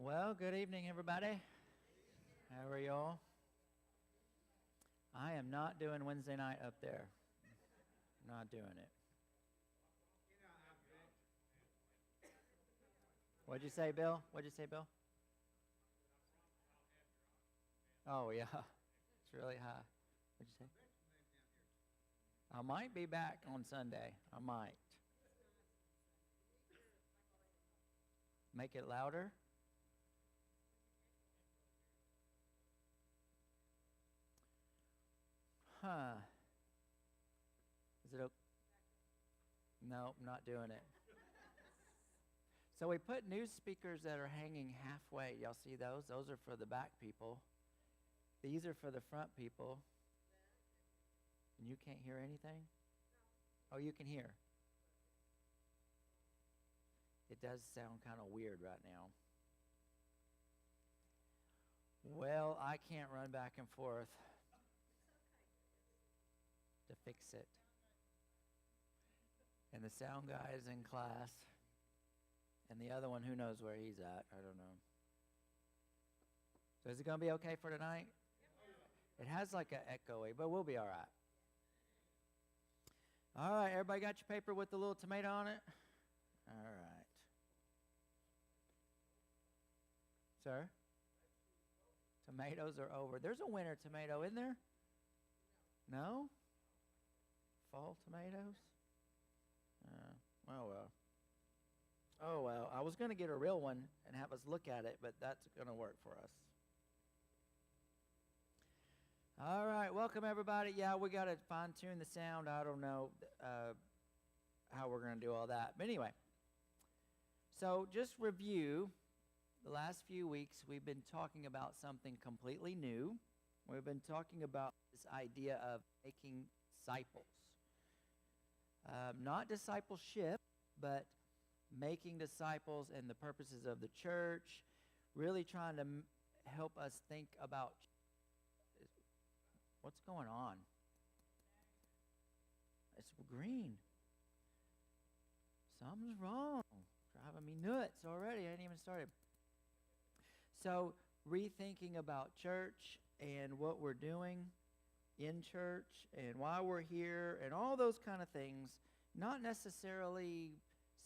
Well, good evening, everybody. How are y'all? I am not doing Wednesday night up there. Not doing it. What'd you say, Bill? What'd you say, Bill? Oh, yeah. It's really high. What'd you say? I might be back on Sunday. I might. Make it louder? Huh. Is it okay? No, I'm not doing it. So we put new speakers that are hanging halfway. Y'all see those? Those are for the back people. These are for the front people. And you can't hear anything? Oh, you can hear. It does sound kind of weird right now. Well, I can't run back and forth to fix it. And the sound guy is in class. And the other one, who knows where he's at? I don't know. So is it going to be okay for tonight? It has like an echoey, but we'll be all right. All right, everybody got your paper with the little tomato on it? All right. Sir? Tomatoes are over. There's a winter tomato, isn't there? No? Fall tomatoes? Oh, well. Oh, well. I was going to get a real one and have us look at it, but that's going to work for us. All right. Welcome, everybody. Yeah, we got to fine-tune the sound. I don't know how we're going to do all that. But anyway, so just review. The last few weeks, we've been talking about something completely new. We've been talking about this idea of making disciples. Not discipleship, but making disciples and the purposes of the church, really trying to help us think about what's going on. It's green. Something's wrong. Driving me nuts already. I ain't even started. So rethinking about church and what we're doing in church and why we're here and all those kind of things, not necessarily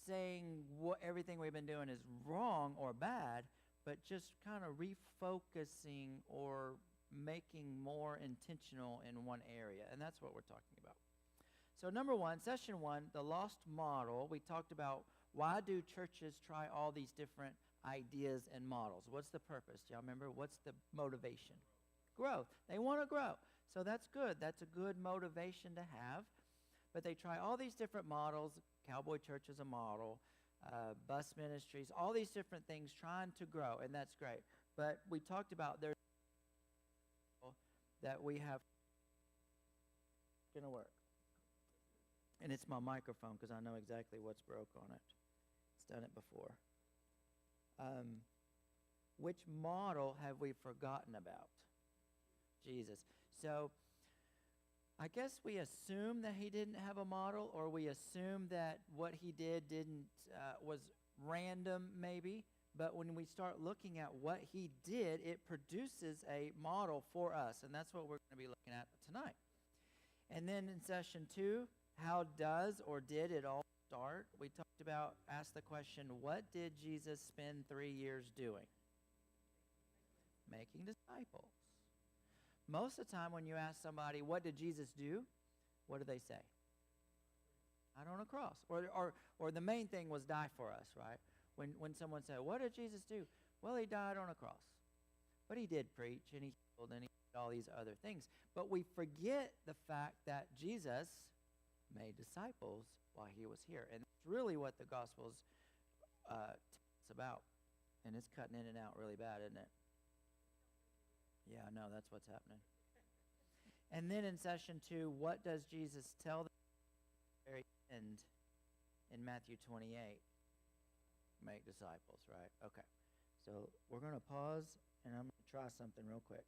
saying what everything we've been doing is wrong or bad, but just kind of refocusing or making more intentional in one area. And that's what we're talking about. So number one, session one, the lost model. We talked about why do churches try all these different ideas and models? What's the purpose? Y'all remember? What's the motivation? Growth. They want to grow. So that's good. That's a good motivation to have. But they try all these different models. Cowboy Church is a model. Bus ministries, all these different things trying to grow, and that's great. But we talked about there's that we have going to work. And it's my microphone because I know exactly what's broke on it. It's done it before. Which model have we forgotten about? Jesus. So I guess we assume that he didn't have a model, or we assume that what he did was random maybe. But when we start looking at what he did, it produces a model for us. And that's what we're going to be looking at tonight. And then in session two, how does or did it all start? We talked about, asked the question, what did Jesus spend 3 years doing? Making disciples. Most of the time when you ask somebody, what did Jesus do? What do they say? Died on a cross. Or the main thing was die for us, right? When someone said, what did Jesus do? Well, he died on a cross. But he did preach, and he healed, and he did all these other things. But we forget the fact that Jesus made disciples while he was here. And that's really what the Gospels tell us about. And it's cutting in and out really bad, isn't it? Yeah, I know, that's what's happening. And then in session two, what does Jesus tell them at the very end in Matthew 28? Make disciples, right? Okay. So we're going to pause, and I'm going to try something real quick.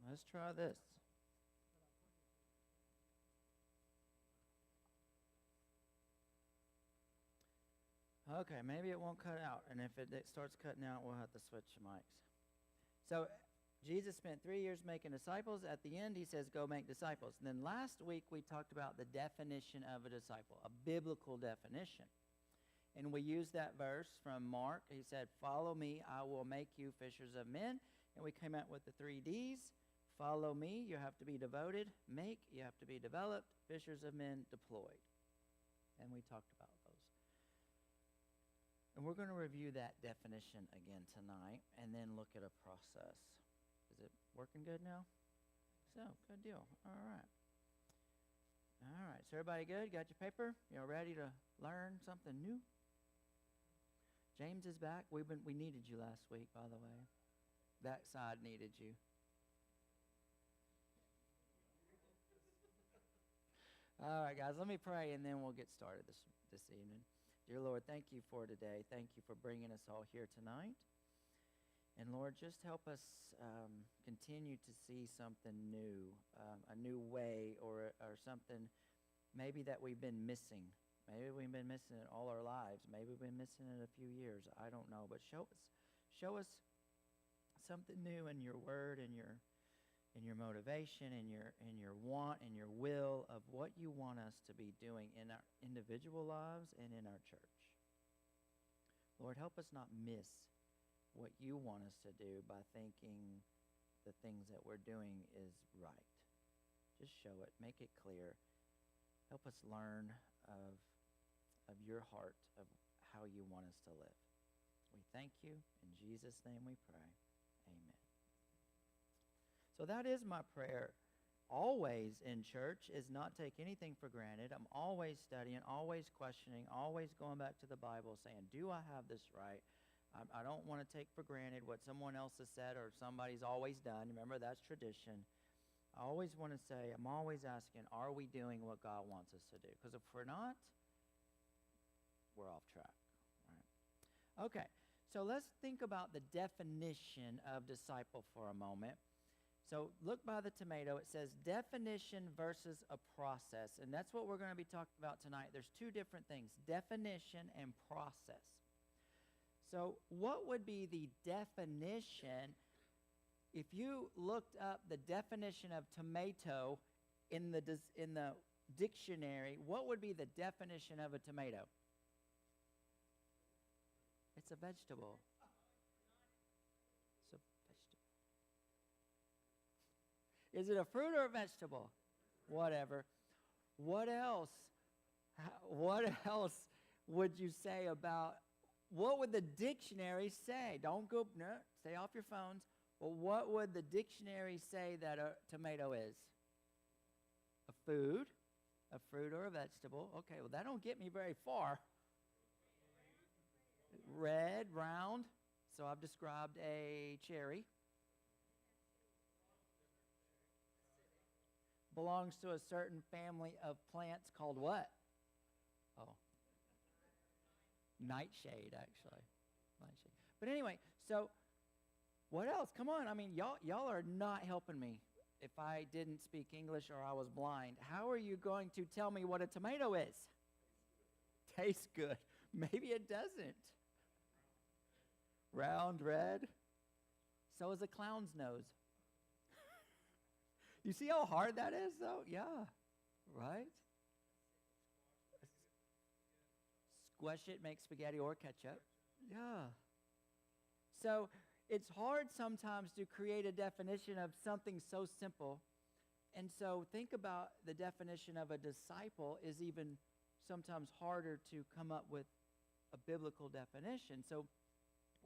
Let's try this. Okay, maybe it won't cut out, and if it starts cutting out, we'll have to switch the mics. So Jesus spent 3 years making disciples. At the end, he says, go make disciples. And then last week, we talked about the definition of a disciple, a biblical definition. And we used that verse from Mark. He said, follow me, I will make you fishers of men. And we came out with the 3 Ds. Follow me, you have to be devoted. Make, you have to be developed. Fishers of men, deployed. And we talked about those. And we're going to review that definition again tonight and then look at a process. Is it working good now? So, good deal. All right. All right. So everybody good? Got your paper? You know, ready to learn something new? James is back. We needed you last week, by the way. That side needed you. All right, guys, let me pray, and then we'll get started this evening. Dear Lord, thank you for today. Thank you for bringing us all here tonight. And Lord, just help us continue to see something new, a new way or something maybe that we've been missing. Maybe we've been missing it all our lives. Maybe we've been missing it a few years. I don't know. But show us something new in your word and your motivation and your want and your will of what you want us to be doing in our individual lives and in our church. Lord, help us not miss what you want us to do by thinking the things that we're doing is right. Just show it. Make it clear. Help us learn of your heart, of how you want us to live. We thank you. In Jesus' name we pray. Amen. So that is my prayer always in church, is not take anything for granted. I'm always studying, always questioning, always going back to the Bible saying, do I have this right? I don't want to take for granted what someone else has said or somebody's always done. Remember, that's tradition. I always want to say, I'm always asking, are we doing what God wants us to do? Because if we're not, we're off track. Right? Okay, so let's think about the definition of disciple for a moment. So look by the tomato. It says definition versus a process. And that's what we're going to be talking about tonight. There's two different things, definition and process. So what would be the definition if you looked up the definition of tomato in the dictionary? What would be the definition of a tomato? It's a vegetable. It's a vegetable. Is it a fruit or a vegetable? Whatever. What else? What else would you say about, what would the dictionary say? Don't go, no, stay off your phones. Well, what would the dictionary say that a tomato is? A food, a fruit or a vegetable. Okay, well, that don't get me very far. Red, round. So I've described a cherry. Belongs to a certain family of plants called what? Oh. Nightshade, actually. Nightshade. But anyway, so what else? Come on. I mean, y'all are not helping me. If I didn't speak English or I was blind, how are you going to tell me what a tomato is? Tastes good. Maybe it doesn't. Round, red. So is a clown's nose. You see how hard that is, though? Yeah. Right? Squash it, make spaghetti or ketchup. Yeah. So it's hard sometimes to create a definition of something so simple. And so think about the definition of a disciple is even sometimes harder to come up with a biblical definition. So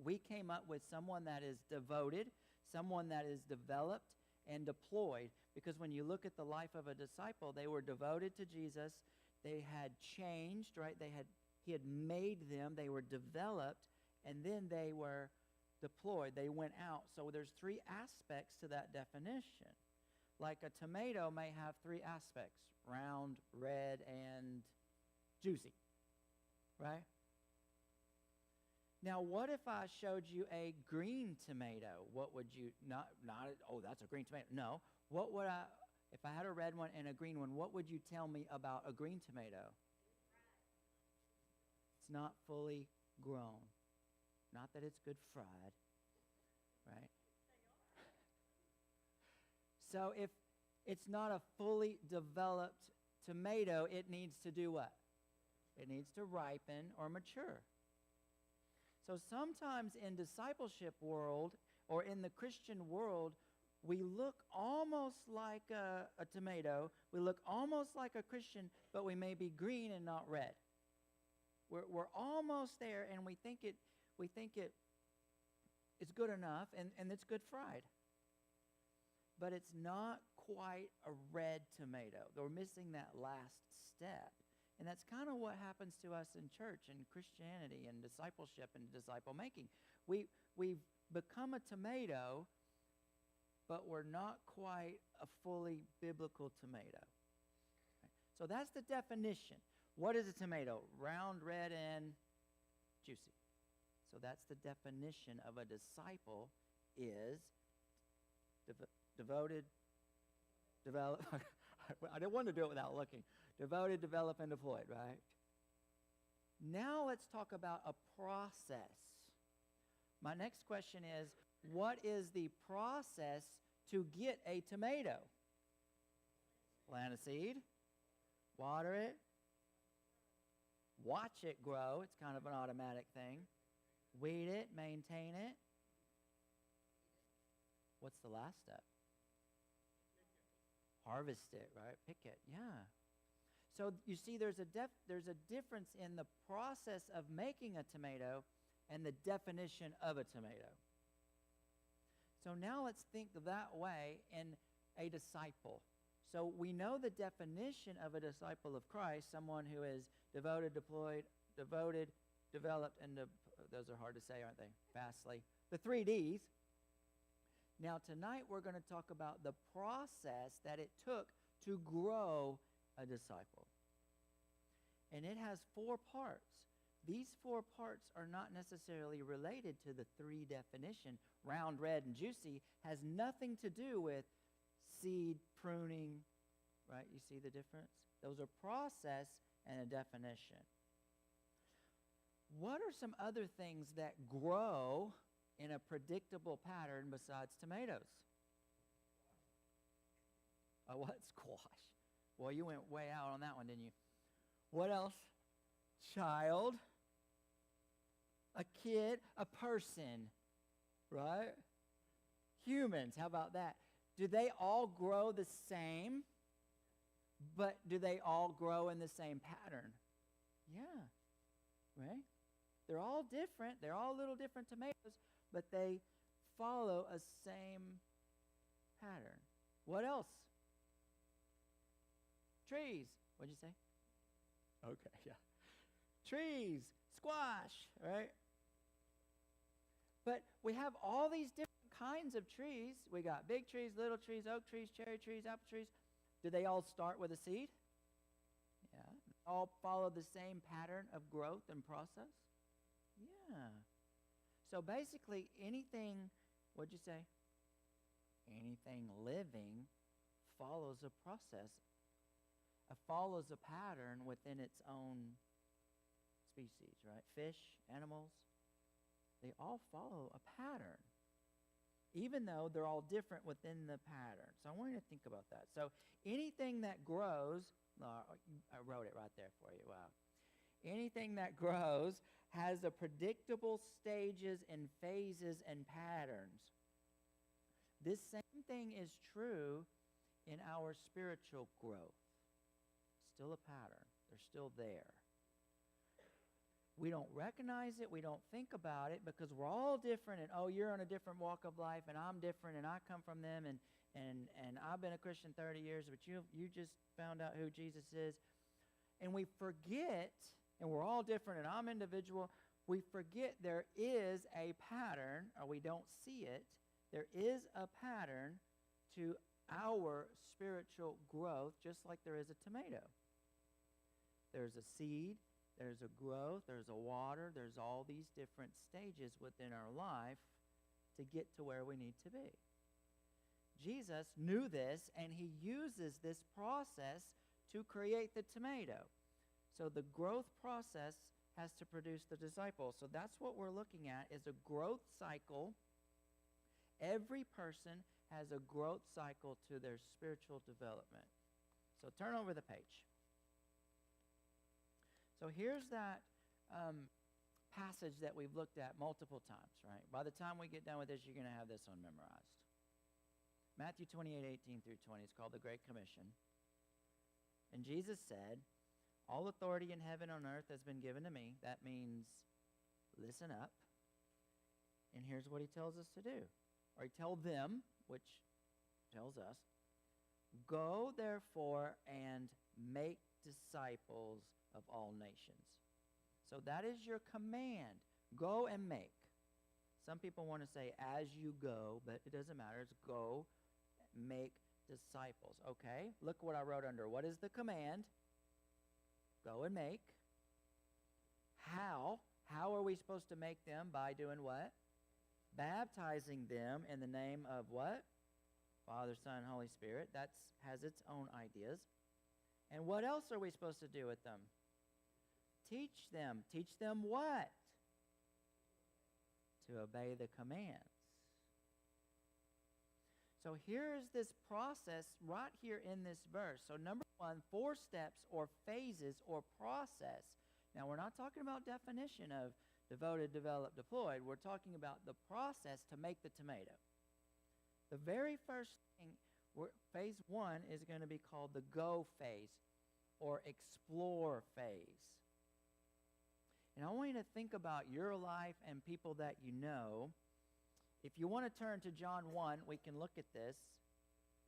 we came up with someone that is devoted, someone that is developed and deployed. Because when you look at the life of a disciple, they were devoted to Jesus. They had changed, right? He had made them. They were developed, and then they were deployed. They went out. So there's three aspects to that definition. Like a tomato may have three aspects: round, red, and juicy, right? Now, what if I showed you a green tomato? What would you, oh, that's a green tomato. No. What would I, if I had a red one and a green one, what would you tell me about a green tomato? It's not fully grown. Not that it's good fried, right? So if it's not a fully developed tomato, it needs to do what? It needs to ripen or mature. So sometimes in discipleship world or in the Christian world, we look almost like a tomato. We look almost like a Christian, but we may be green and not red. We're almost there, and we think it is good enough, and it's good fried. But it's not quite a red tomato. We're missing that last step. And that's kind of what happens to us in church and Christianity and discipleship and disciple making. We've become a tomato, but we're not quite a fully biblical tomato. So that's the definition. What is a tomato? Round, red, and juicy. So that's the definition of a disciple is devoted, develop. I didn't want to do it without looking. Devoted, develop, and deployed, right? Now let's talk about a process. My next question is, what is the process to get a tomato? Plant a seed, water it, watch it grow. It's kind of an automatic thing. Weed it, maintain it. What's the last step? Harvest it, right? Pick it, yeah. So you see there's a difference in the process of making a tomato and the definition of a tomato. So now let's think that way in a disciple. So we know the definition of a disciple of Christ, someone who is devoted, developed, and those are hard to say, aren't they? Fastly. The 3 Ds. Now tonight we're going to talk about the process that it took to grow a disciple. And it has 4 parts. These 4 parts are not necessarily related to the 3 definition. Round, red, and juicy has nothing to do with seed, pruning, right? You see the difference? Those are process and a definition. What are some other things that grow in a predictable pattern besides tomatoes? Oh, what? Squash. Well, you went way out on that one, didn't you? What else? Child, a kid, a person, right? Humans, how about that? Do they all grow the same? But do they all grow in the same pattern? Yeah, right? They're all different. They're all little different tomatoes, but they follow a same pattern. What else? Trees. What'd you say? Okay, yeah. Trees, squash, right? But we have all these different kinds of trees. We got big trees, little trees, oak trees, cherry trees, apple trees. Do they all start with a seed? Yeah. All follow the same pattern of growth and process? Yeah. So basically anything, what'd you say? Anything living follows a process. It follows a pattern within its own species, right? Fish, animals, they all follow a pattern, even though they're all different within the pattern. So I want you to think about that. So anything that grows, I wrote it right there for you, wow. Anything that grows has a predictable stages and phases and patterns. This same thing is true in our spiritual growth. Still a pattern. They're still there. We don't recognize it. We don't think about it because we're all different. And, oh, you're on a different walk of life, and I'm different, and I come from them, and I've been a Christian 30 years, but you just found out who Jesus is. And we forget, and we're all different, and I'm individual. We forget there is a pattern, or we don't see it. There is a pattern to our spiritual growth, just like there is a tomato. There's a seed, There's a growth, there's a water, there's all these different stages within our life to get to where we need to be. Jesus knew this, and he uses this process to create the tomato. So the growth process has to produce the disciple. So that's what we're looking at, is a growth cycle. Every person has a growth cycle to their spiritual development. So turn over the page. So here's that passage that we've looked at multiple times, right? By the time we get done with this, you're going to have this one memorized. Matthew 28:18 through 20. It's called the Great Commission. And Jesus said, all authority in heaven and on earth has been given to me. That means listen up. And here's what he tells us to do. Or he told them, which tells us, go therefore and make disciples of all nations. So that is your command. Go and make. Some people want to say as you go, but it doesn't matter. It's go, make disciples. Okay, look what I wrote under. What is the command? Go and make. How? How are we supposed to make them? By doing what? Baptizing them in the name of what? Father, Son, Holy Spirit. That has its own ideas. And what else are we supposed to do with them? Teach them. Teach them what? To obey the commands. So here's this process right here in this verse. So number one, 4 steps or phases or process. Now we're not talking about definition of devoted, developed, deployed. We're talking about the process to make the tomato. The very first thing, phase 1 is going to be called the go phase or explore phase. And I want you to think about your life and people that you know. If you want to turn to John 1, we can look at this.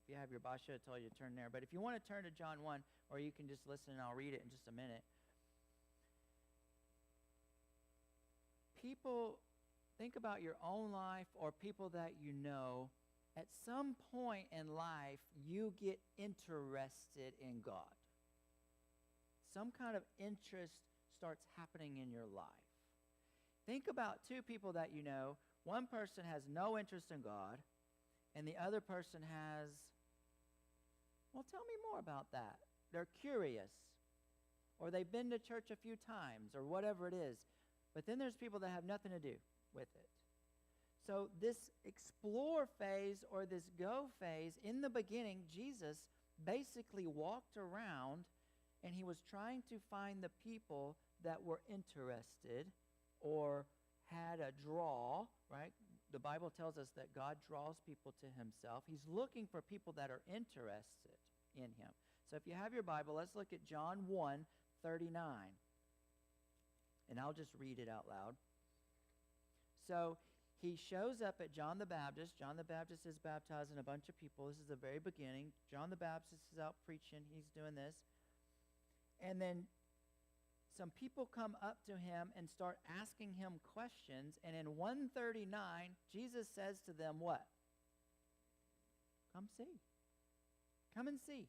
If you have your Bible, I should have told you to turn there. But if you want to turn to John 1, or you can just listen and I'll read it in just a minute. People, think about your own life or people that you know. At some point in life, you get interested in God. Some kind of interest starts happening in your life. Think about 2 people that you know. One person has no interest in God, and the other person has, well, tell me more about that. They're curious, or they've been to church a few times, or whatever it is. But then there's people that have nothing to do with it. So this explore phase or this go phase, in the beginning, Jesus basically walked around and he was trying to find the people that were interested or had a draw, right? The Bible tells us that God draws people to himself. He's looking for people that are interested in him. So if you have your Bible, let's look at John 1:39. And I'll just read it out loud. So he shows up at John the Baptist. John the Baptist is baptizing a bunch of people. This is the very beginning. John the Baptist is out preaching. He's doing this. And then some people come up to him and start asking him questions. And in 139, Jesus says to them what? Come see. Come and see.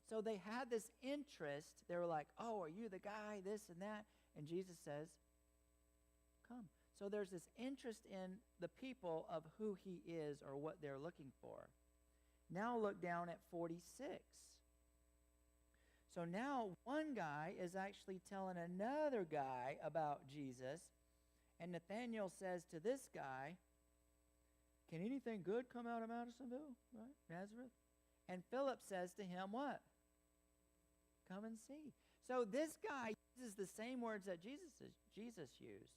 So they had this interest. They were like, oh, are you the guy, this and that? And Jesus says, come. So there's this interest in the people of who he is or what they're looking for. Now look down at 46. So now one guy is actually telling another guy about Jesus. And Nathanael says to this guy, can anything good come out of Madisonville, right? Nazareth? And Philip says to him, what? Come and see. So this guy uses the same words that Jesus used.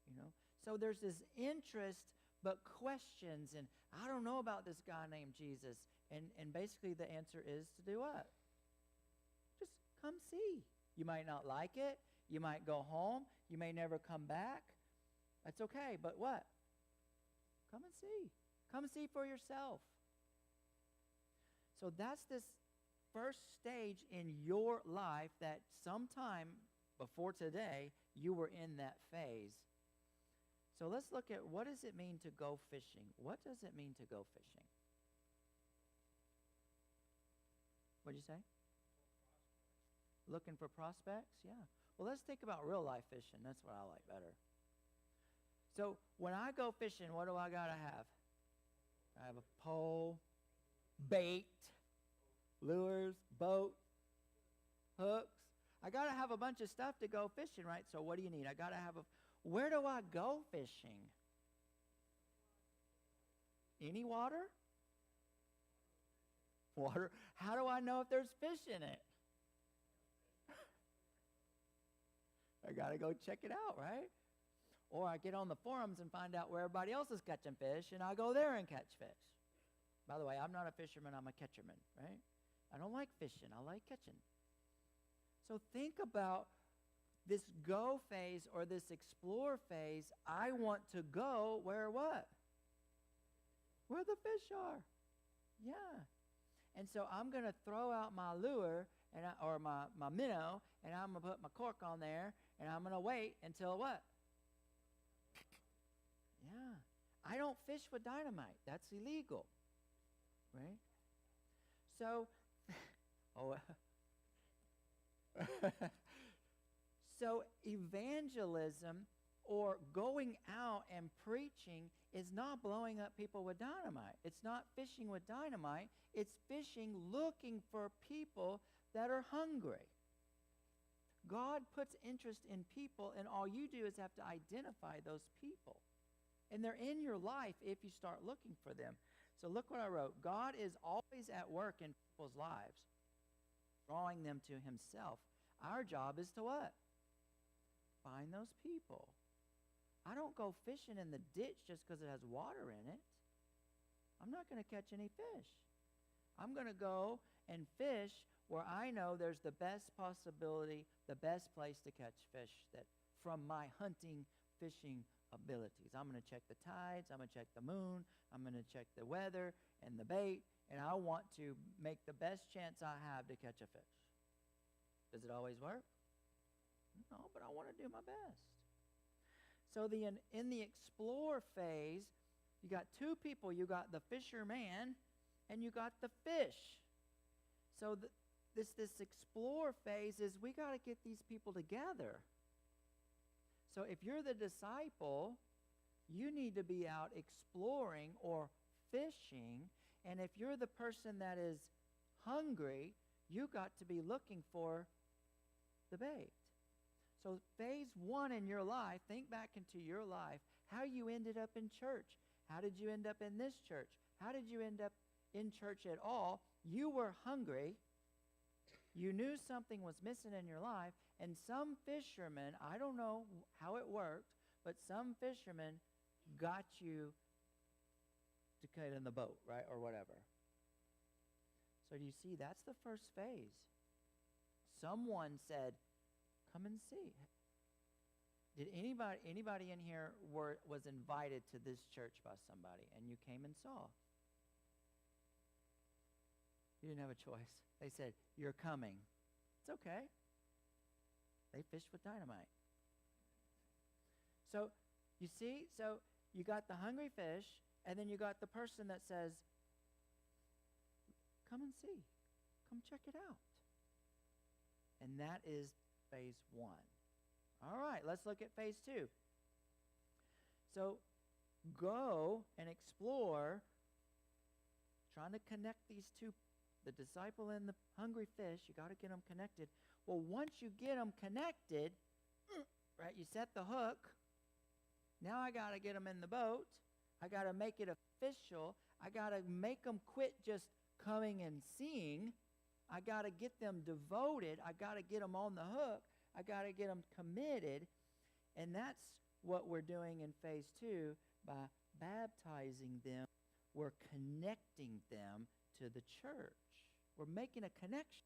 You know? So there's this interest but questions, and I don't know about this guy named Jesus. And basically the answer is to do what? Just come see. You might not like it. You might go home. You may never come back. That's okay, but what? Come and see. Come see for yourself. So that's this first stage in your life that sometime before today, you were in that phase. So let's look at, what does it mean to go fishing? What does it mean to go fishing? What'd you say? looking for prospects? Yeah. Well, let's think about real life fishing. That's what I like better. So when I go fishing, what do I got to have? I have a pole, bait, lures, boat, hooks. I got to have a bunch of stuff to go fishing, right? So what do you need? I got to have where do I go fishing? Any water? Water. How do I know if there's fish in it? I got to go check it out, right? Or I get on the forums and find out where everybody else is catching fish, and I go there and catch fish. By the way, I'm not a fisherman, I'm a catcherman, right? I don't like fishing, I like catching. So think about this go phase or this explore phase. I want to go where what? Where the fish are. Yeah. And so I'm going to throw out my lure or my minnow, and I'm going to put my cork on there, and I'm going to wait until what? Yeah. I don't fish with dynamite. That's illegal. Right? So, so evangelism or going out and preaching is not blowing up people with dynamite. It's not fishing with dynamite. It's fishing looking for people that are hungry. God puts interest in people, and all you do is have to identify those people. And they're in your life if you start looking for them. So look what I wrote. God is always at work in people's lives, drawing them to himself. Our job is to what? Find those people. I don't go fishing in the ditch just because it has water in it. I'm not going to catch any fish. I'm going to go and fish where I know there's the best possibility, the best place to catch fish that from my hunting, fishing abilities. I'm going to check the tides. I'm going to check the moon. I'm going to check the weather and the bait, and I want to make the best chance I have to catch a fish. Does it always work? No, but I want to do my best. So in the explore phase, you got two people. You got the fisherman, and you got the fish. So this explore phase is we got to get these people together. So if you're the disciple, you need to be out exploring or fishing. And if you're the person that is hungry, you got to be looking for the bait. So phase one in your life, think back into your life, how you ended up in church. How did you end up in this church? How did you end up in church at all? You were hungry. You knew something was missing in your life, and some fishermen, I don't know how it worked, but some fishermen got you to get in the boat, right, or whatever. So do you see, that's the first phase. Someone said, come and see. Did anybody in here was invited to this church by somebody, and you came and saw? You didn't have a choice. They said, you're coming. It's okay. They fished with dynamite. So, you see, so you got the hungry fish, and then you got the person that says, come and see. Come check it out. And that is phase one. All right, let's look at phase two. So, go and explore, trying to connect these two, the disciple and the hungry fish. You got to get them connected. Well, once you get them connected, right, you set the hook. Now I got to get them in the boat. I got to make it official. I got to make them quit just coming and seeing. I got to get them devoted. I got to get them on the hook. I got to get them committed. And that's what we're doing in phase two by baptizing them. We're connecting them to the church. We're making a connection.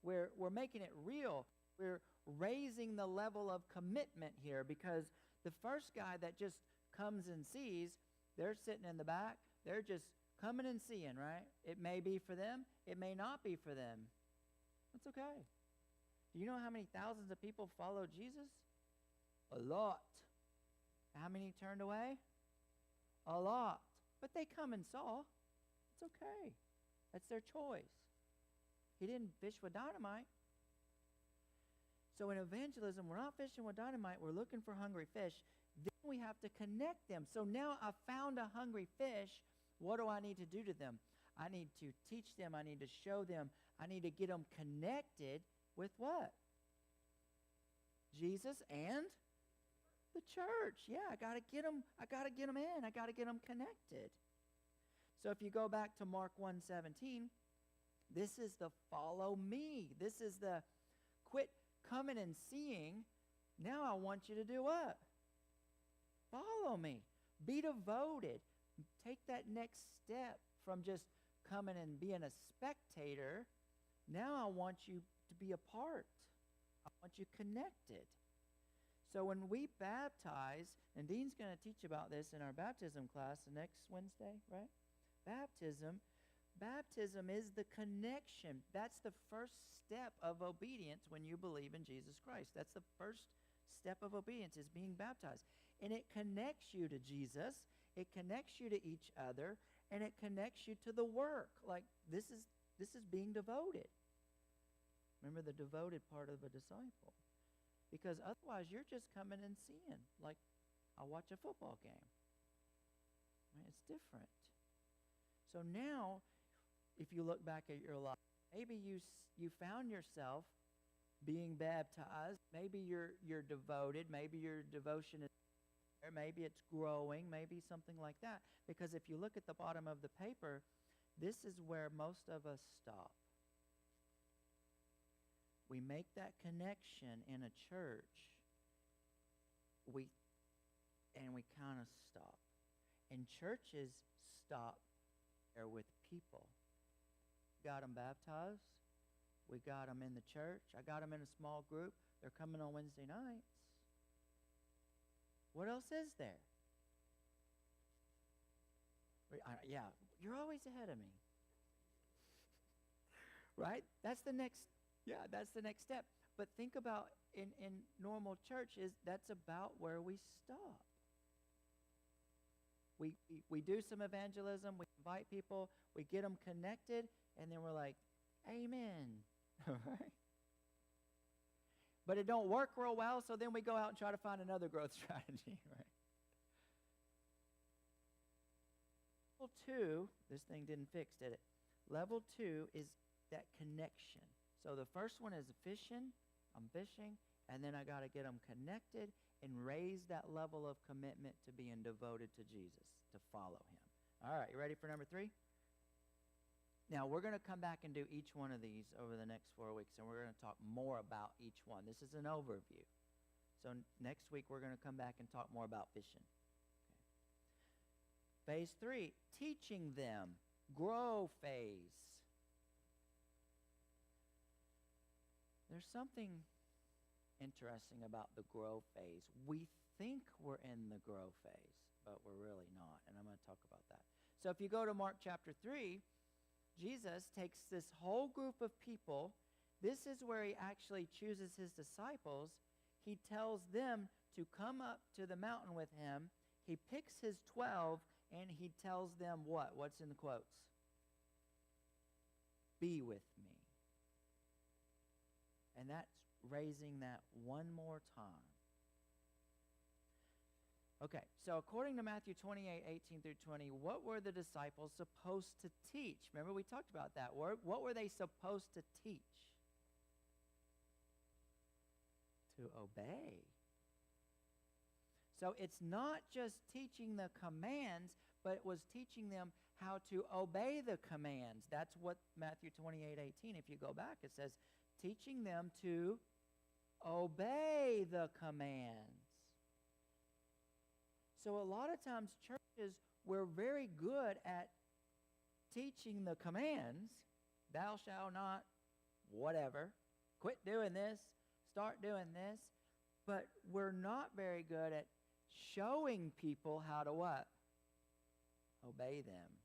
We're making it real. We're raising the level of commitment here, because the first guy that just comes and sees, they're sitting in the back. They're just coming and seeing, right? It may be for them. It may not be for them. That's okay. Do you know how many thousands of people follow Jesus? A lot. How many turned away? A lot. But they come and saw. It's okay. That's their choice. He didn't fish with dynamite. So in evangelism, we're not fishing with dynamite. We're looking for hungry fish. Then we have to connect them. So now I found a hungry fish. What do I need to do to them? I need to teach them. I need to show them. I need to get them connected with what? Jesus and the church. Yeah, I got to get them in. I got to get them connected. So if you go back to Mark 1:17, this is the follow me. This is the quit coming and seeing. Now I want you to do what? Follow me. Be devoted. Take that next step from just coming and being a spectator. Now I want you to be a part. I want you connected. So when we baptize, and Dean's going to teach about this in our baptism class the next Wednesday, right? Baptism is the connection. That's the first step of obedience when you believe in Jesus Christ. That's the first step of obedience, is being baptized. And it connects you to Jesus. It connects you to each other, and it connects you to the work. Like this is being devoted. Remember the devoted part of a disciple. Because otherwise you're just coming and seeing. Like I watch a football game. Right? It's different. So now, if you look back at your life, maybe you found yourself being baptized. Maybe you're devoted. Maybe your devotion is there. Maybe it's growing. Maybe something like that. Because if you look at the bottom of the paper, this is where most of us stop. We make that connection in a church. We kind of stop. And churches stop there with people. Got them baptized. We got them in the church. I got them in a small group. They're coming on Wednesday nights. What else is there? Yeah, you're always ahead of me. Right? That's the next step. But think about in normal churches, that's about where we stop. We do some evangelism, we invite people, we get them connected, and then we're like, amen. Right? But it don't work real well, so then we go out and try to find another growth strategy, right? Level 2, this thing didn't fix, did it? Level 2 is that connection. So the first one is fishing. I'm fishing, and then I got to get them connected and raise that level of commitment to being devoted to Jesus, to follow him. All right, you ready for number 3? Now, we're going to come back and do each one of these over the next 4 weeks, and we're going to talk more about each one. This is an overview. So next week, we're going to come back and talk more about fishing. Okay. Phase 3, teaching them. Grow phase. There's something interesting about the grow phase. We think we're in the grow phase, but we're really not, and I'm going to talk about that. So if you go to Mark chapter 3, Jesus takes this whole group of people. This is where he actually chooses his disciples. He tells them to come up to the mountain with him. He picks his 12, and he tells them what? What's in the quotes? Be with me. And that's raising that one more time. Okay, so according to Matthew 28:18-20, what were the disciples supposed to teach? Remember we talked about that word. What were they supposed to teach? To obey. So it's not just teaching the commands, but it was teaching them how to obey the commands. That's what Matthew 28:18, if you go back, it says, teaching them to obey the commands. So a lot of times churches, we're very good at teaching the commands. Thou shalt not, whatever. Quit doing this. Start doing this. But we're not very good at showing people how to what? Obey them.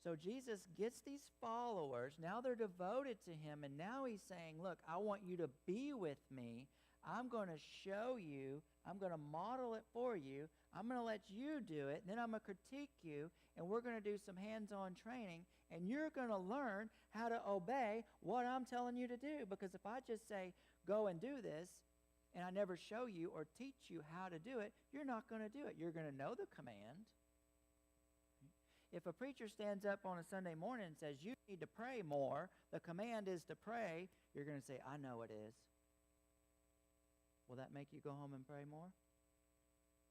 So Jesus gets these followers. Now they're devoted to him. And now he's saying, look, I want you to be with me. I'm going to show you. I'm going to model it for you. I'm going to let you do it. Then I'm going to critique you, and we're going to do some hands-on training, and you're going to learn how to obey what I'm telling you to do. Because if I just say, go and do this, and I never show you or teach you how to do it, you're not going to do it. You're going to know the command. If a preacher stands up on a Sunday morning and says, you need to pray more, the command is to pray, you're going to say, I know it is. Will that make you go home and pray more?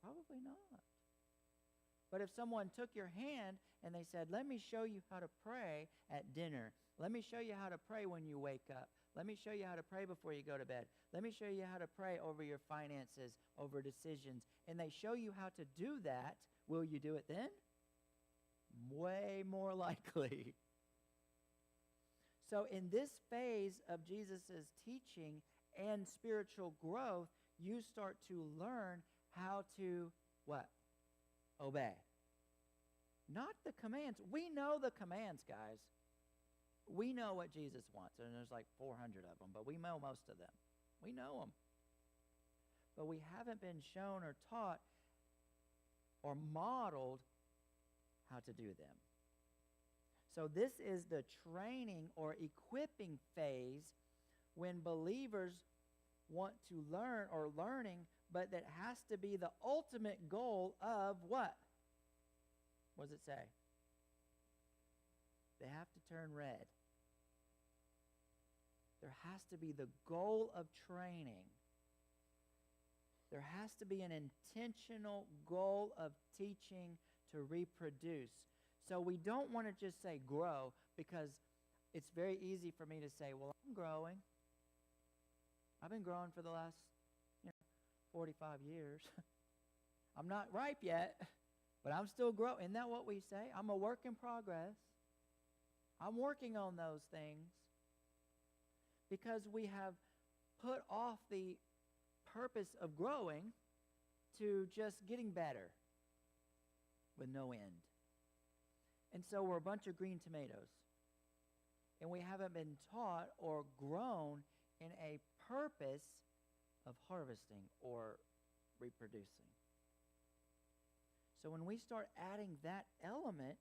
Probably not. But if someone took your hand and they said, let me show you how to pray at dinner. Let me show you how to pray when you wake up. Let me show you how to pray before you go to bed. Let me show you how to pray over your finances, over decisions. And they show you how to do that. Will you do it then? Way more likely. So in this phase of Jesus' teaching and spiritual growth, you start to learn how to what? Obey. Not the commands. We know the commands, guys. We know what Jesus wants, and there's like 400 of them, but we know most of them. We know them. But we haven't been shown or taught or modeled how to do them. So this is the training or equipping phase when believers want to learn or learning, but that has to be the ultimate goal of what? What does it say? They have to turn red. There has to be the goal of training. There has to be an intentional goal of teaching to reproduce. So we don't want to just say grow, because it's very easy for me to say, well, I'm growing. I've been growing for the last 45 years. I'm not ripe yet, but I'm still growing. Isn't that what we say? I'm a work in progress. I'm working on those things, because we have put off the purpose of growing to just getting better with no end. And so we're a bunch of green tomatoes, and we haven't been taught or grown in a purpose of harvesting or reproducing. So when we start adding that element,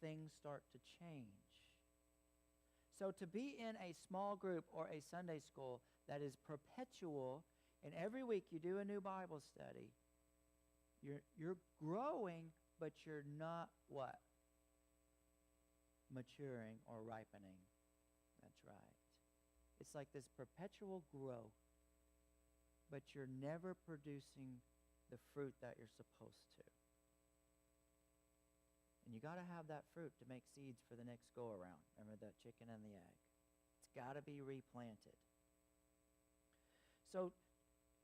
things start to change. So to be in a small group or a Sunday school that is perpetual, and every week you do a new Bible study, you're growing, but you're not what? Maturing or ripening. That's right. It's like this perpetual growth, but you're never producing the fruit that you're supposed to. And you got to have that fruit to make seeds for the next go around. Remember that chicken and the egg? It's got to be replanted. So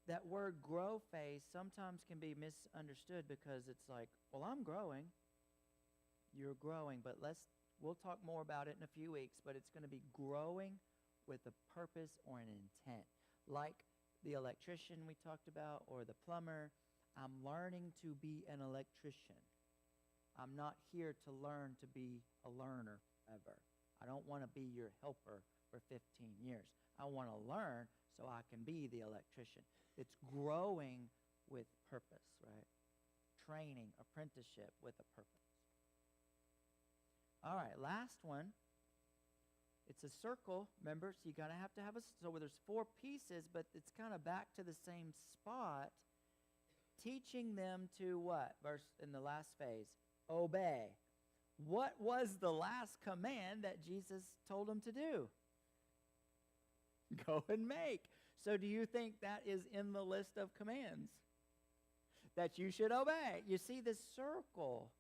that word grow phase sometimes can be misunderstood, because it's like, well, I'm growing. You're growing, but we'll talk more about it in a few weeks, but it's going to be growing with a purpose or an intent. Like the electrician we talked about, or the plumber, I'm learning to be an electrician. I'm not here to learn to be a learner ever. I don't want to be your helper for 15 years. I want to learn so I can be the electrician. It's growing with purpose, right? Training, apprenticeship with a purpose. All right, last one. It's a circle, remember? So you got to have so there's 4 pieces, but it's kind of back to the same spot. Teaching them to what? Verse in the last phase. Obey. What was the last command that Jesus told them to do? Go and make. So do you think that is in the list of commands that you should obey? You see this circle.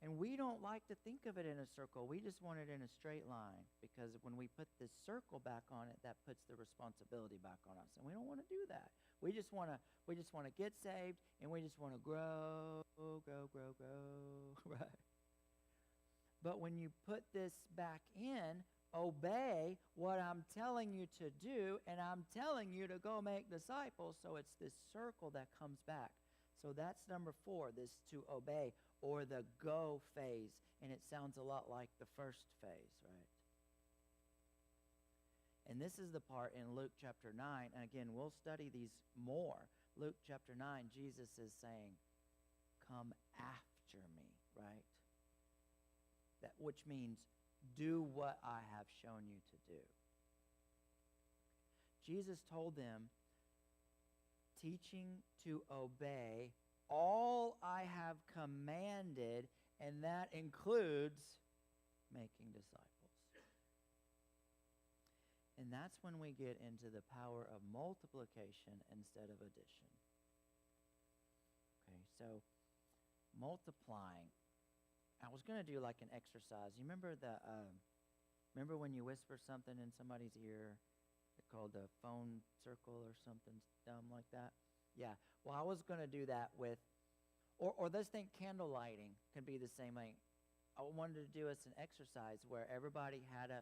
And we don't like to think of it in a circle. We just want it in a straight line, because when we put this circle back on it, that puts the responsibility back on us. And we don't want to do that. We just want to get saved, and we just want to grow, right? But when you put this back in, obey what I'm telling you to do, and I'm telling you to go make disciples, so it's this circle that comes back. So that's number 4, this to obey, or the go phase. And it sounds a lot like the first phase, right? And this is the part in Luke chapter 9. And again, we'll study these more. Luke chapter 9, Jesus is saying, come after me, right? Which means do what I have shown you to do. Jesus told them, teaching to obey all I have commanded, and that includes making disciples. And that's when we get into the power of multiplication instead of addition. Okay, so multiplying. I was going to do like an exercise. You remember remember when you whisper something in somebody's ear? It's called the phone circle or something dumb like that. Yeah. Well, I was going to do that with, or let's think candle lighting could be the same thing. I wanted to do us an exercise where everybody had a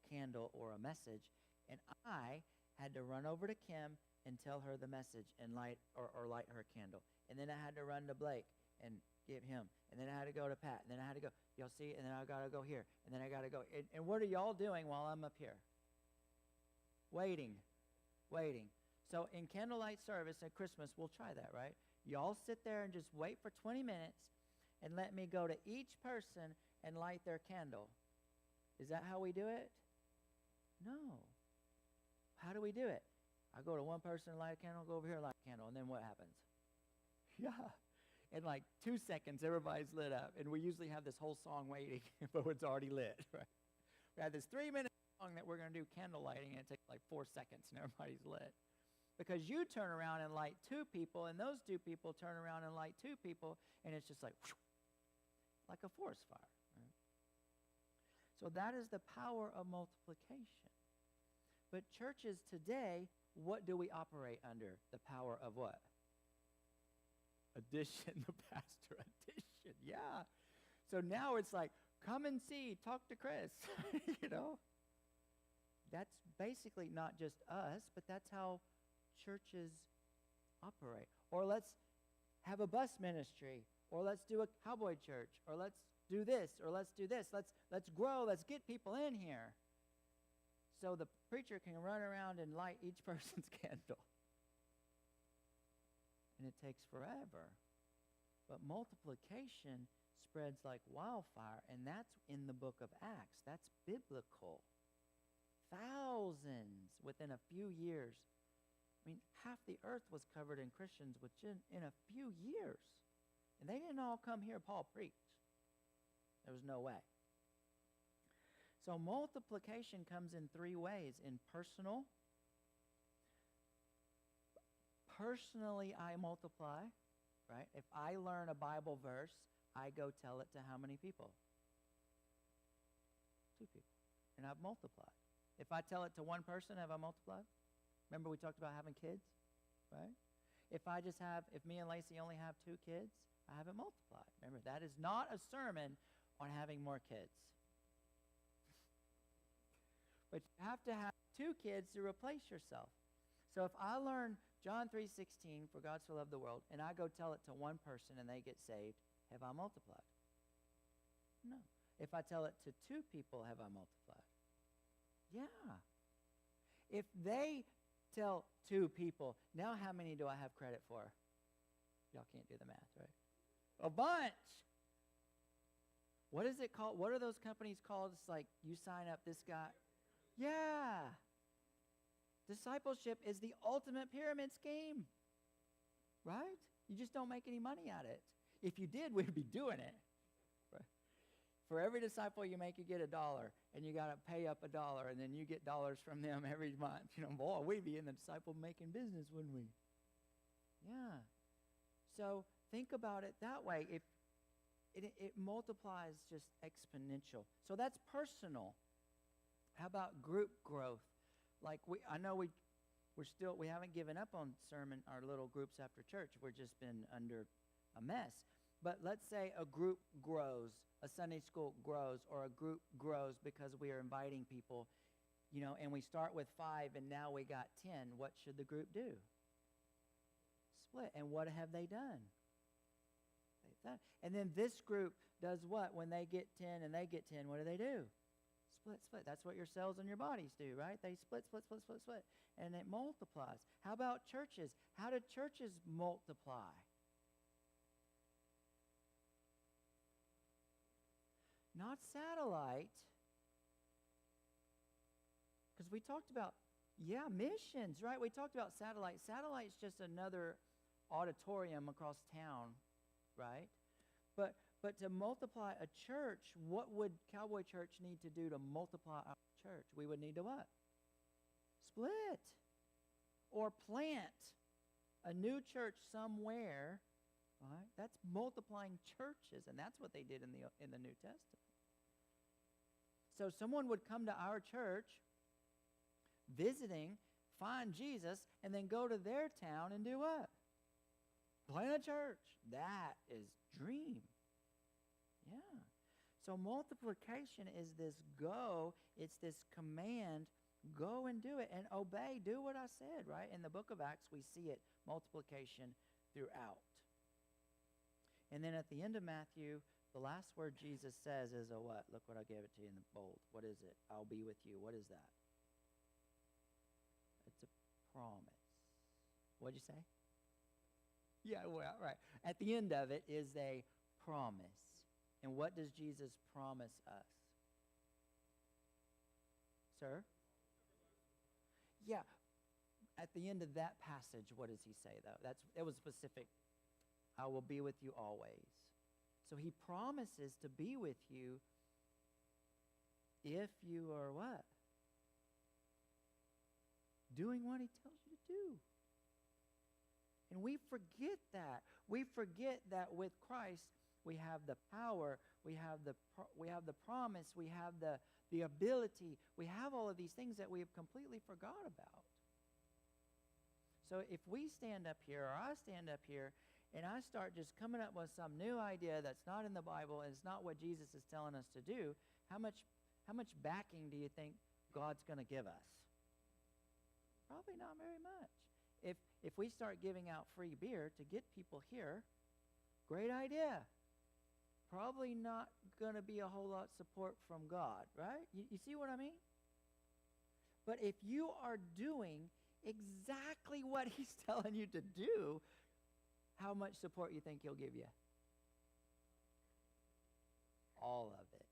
candle or a message, and I had to run over to Kim and tell her the message and light her candle. And then I had to run to Blake and give him. And then I had to go to Pat. And then I had to go, y'all see? And then I got to go here. And then I got to go. And what are y'all doing while I'm up here? Waiting. So in candlelight service at Christmas, we'll try that, right? Y'all sit there and just wait for 20 minutes and let me go to each person and light their candle. Is that how we do it? No. How do we do it? I go to one person and light a candle, go over here and light a candle, and then what happens? Yeah. In like 2 seconds, everybody's lit up. And we usually have this whole song waiting, but it's already lit, right? We have this 3-minute song that we're going to do candle lighting, and it takes like 4 seconds, and everybody's lit. Because you turn around and light 2 people, and those 2 people turn around and light 2 people, and it's just like, whoosh, like a forest fire. Right? So that is the power of multiplication. But churches today, what do we operate under? The power of what? Addition, the pastor addition. Yeah. So now it's like, come and see, talk to Chris. That's basically not just us, but that's how churches operate. Or let's have a bus ministry, or let's do a cowboy church, or let's do this, or let's do this. Let's grow, let's get people in here. So the preacher can run around and light each person's candle. And it takes forever. But multiplication spreads like wildfire, and that's in the book of Acts. That's biblical. Thousands within a few years. I mean, half the earth was covered in Christians in a few years. And they didn't all come here Paul preached. There was no way. So multiplication comes in 3 ways. In personal. Personally, I multiply, right? If I learn a Bible verse, I go tell it to how many people? 2 people. And I've multiplied. If I tell it to 1 person, have I multiplied? Remember we talked about having kids, right? If me and Lacey only have 2 kids, I haven't multiplied. Remember, that is not a sermon on having more kids. But you have to have 2 kids to replace yourself. So if I learn John 3:16, for God so loved the world, and I go tell it to 1 person and they get saved, have I multiplied? No. If I tell it to 2 people, have I multiplied? Yeah. If they tell 2 people, now how many do I have credit for? Y'all can't do the math, right? A bunch. What is it called? What are those companies called? It's like you sign up this guy. Yeah. Discipleship is the ultimate pyramid scheme, right? You just don't make any money at it. If you did, we'd be doing it. Right? For every disciple you make, you get $1, and you got to pay up $1, and then you get dollars from them every month. Boy, we'd be in the disciple-making business, wouldn't we? Yeah. So think about it that way. It multiplies just exponential. So that's personal. How about group growth? Like we haven't given up on our little groups after church. We've just been under a mess. But let's say a group grows, a Sunday school grows, or a group grows because we are inviting people, and we start with 5 and now we got 10. What should the group do? Split. And what have they done? They've done. And then this group does what? When they get 10 and they get 10, what do? split, split. That's what your cells in your bodies do, right? They split, split, split, split, split, and it multiplies. How about churches? How do churches multiply? Not satellite. Because we talked about, missions, right? We talked about satellite. Satellite's just another auditorium across town, right? But to multiply a church, what would Cowboy Church need to do to multiply our church? We would need to what? Split. Or plant a new church somewhere, right? That's multiplying churches, and that's what they did in the New Testament. So someone would come to our church, visiting, find Jesus, and then go to their town and do what? Plant a church. That is dream. Yeah. So multiplication is this go. It's this command. Go and do it and obey. Do what I said, right? In the book of Acts, we see it, multiplication throughout. And then at the end of Matthew, the last word Jesus says is a what? Look what I gave it to you in the bold. What is it? I'll be with you. What is that? It's a promise. What'd you say? Yeah, well, right. At the end of it is a promise. And what does Jesus promise us? Sir? Yeah. At the end of that passage, what does he say, though? It was specific. I will be with you always. So he promises to be with you if you are what? Doing what he tells you to do. And we forget that. We forget that with Christ, we have the power, we have the promise, we have the ability, we have all of these things that we have completely forgot about. So if we stand up here, or I stand up here, and I start just coming up with some new idea that's not in the Bible and it's not what Jesus is telling us to do, how much backing do you think God's going to give us? Probably not very much. If we start giving out free beer to get people here, great idea. Probably not going to be a whole lot of support from God, right? You see what I mean? But if you are doing exactly what he's telling you to do, how much support you think he'll give you? All of it.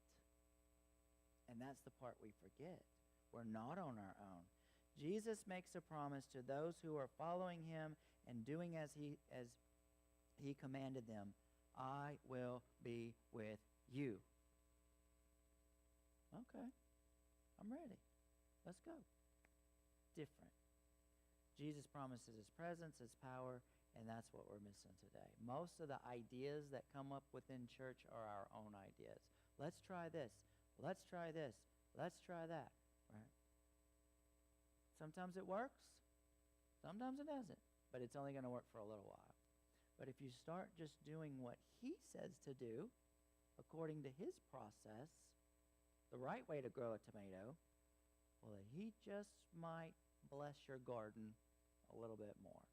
And that's the part we forget. We're not on our own. Jesus makes a promise to those who are following him and doing as he commanded them. I will be with you. Okay. I'm ready. Let's go. Different. Jesus promises his presence, his power, and that's what we're missing today. Most of the ideas that come up within church are our own ideas. Let's try this. Let's try this. Let's try that. Right? Sometimes it works. Sometimes it doesn't. But it's only going to work for a little while. But if you start just doing what he says to do, according to his process, the right way to grow a tomato, well, he just might bless your garden a little bit more.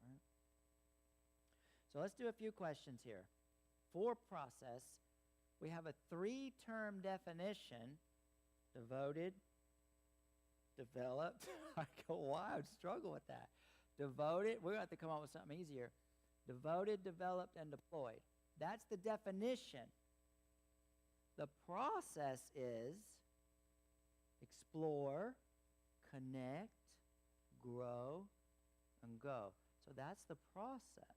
Right? So let's do a few questions here. For process, we have a 3-term definition: devoted, developed. I go, wow, I'd struggle with that. Devoted, we're going to have to come up with something easier. Devoted, developed, and deployed. That's the definition. The process is explore, connect, grow, and go. So that's the process,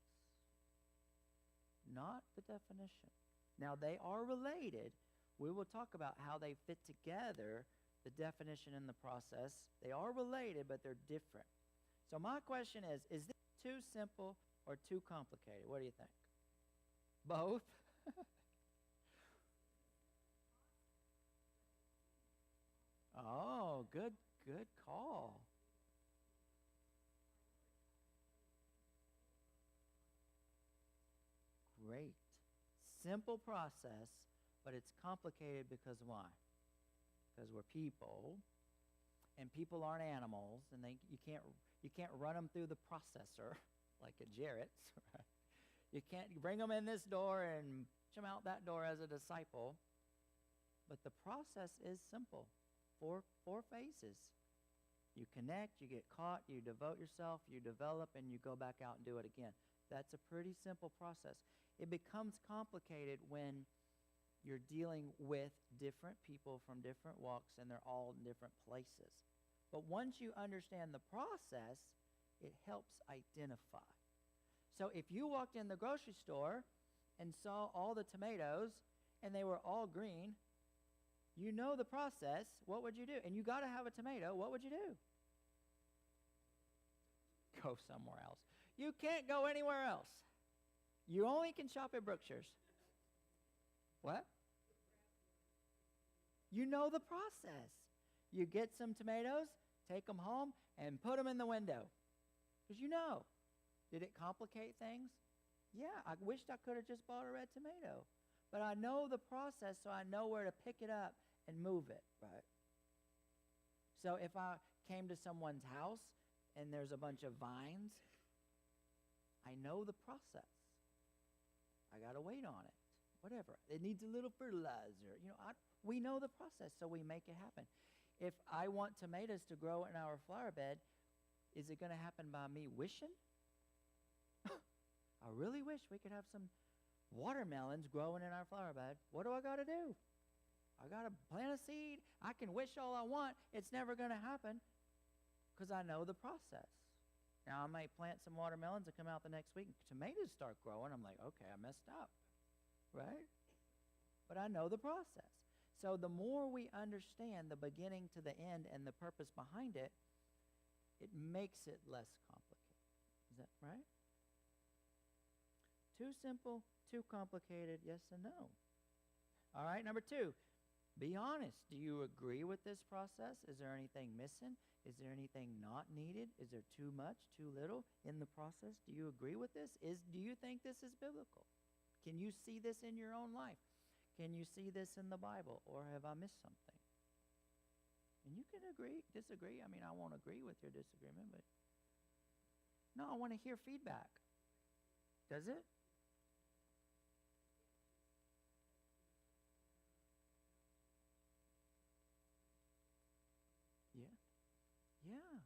not the definition. Now, they are related. We will talk about how they fit together, the definition and the process. They are related, but they're different. So my question is this too simple or too complicated? What do you think? Both? Oh, good call. Great. Simple process, but it's complicated because why? Because we're people, and people aren't animals, and you can't run them through the processor like a Jarrett's. Right? You can't bring them in this door and push them out that door as a disciple. But the process is simple. four phases. You connect, you get caught, you devote yourself, you develop, and you go back out and do it again. That's a pretty simple process. It becomes complicated when you're dealing with different people from different walks, and they're all in different places. But once you understand the process, it helps identify. So if you walked in the grocery store and saw all the tomatoes and they were all green, you know the process, what would you do? And you got to have a tomato, what would you do? Go somewhere else. You can't go anywhere else. You only can shop at Brookshire's. What? You know the process. You get some tomatoes, take them home, and put them in the window. Because you know. Did it complicate things? Yeah, I wished I could have just bought a red tomato. But I know the process, so I know where to pick it up and move it, right? So if I came to someone's house and there's a bunch of vines, I know the process. I got to wait on it, whatever. It needs a little fertilizer. We know the process, so we make it happen. If I want tomatoes to grow in our flower bed, is it going to happen by me wishing? I really wish we could have some watermelons growing in our flower bed. What do I got to do? I got to plant a seed. I can wish all I want. It's never going to happen because I know the process. Now, I might plant some watermelons and come out the next week and tomatoes start growing. I'm like, okay, I messed up, right? But I know the process. So the more we understand the beginning to the end and the purpose behind it, it makes it less complicated. Is that right? Too simple, too complicated, yes and no. All right, number 2, be honest. Do you agree with this process? Is there anything missing? Is there anything not needed? Is there too much, too little in the process? Do you agree with this? Do you think this is biblical? Can you see this in your own life? Can you see this in the Bible? Or have I missed something? And you can agree, disagree. I mean, I won't agree with your disagreement, but no, I want to hear feedback. Does it? Yeah.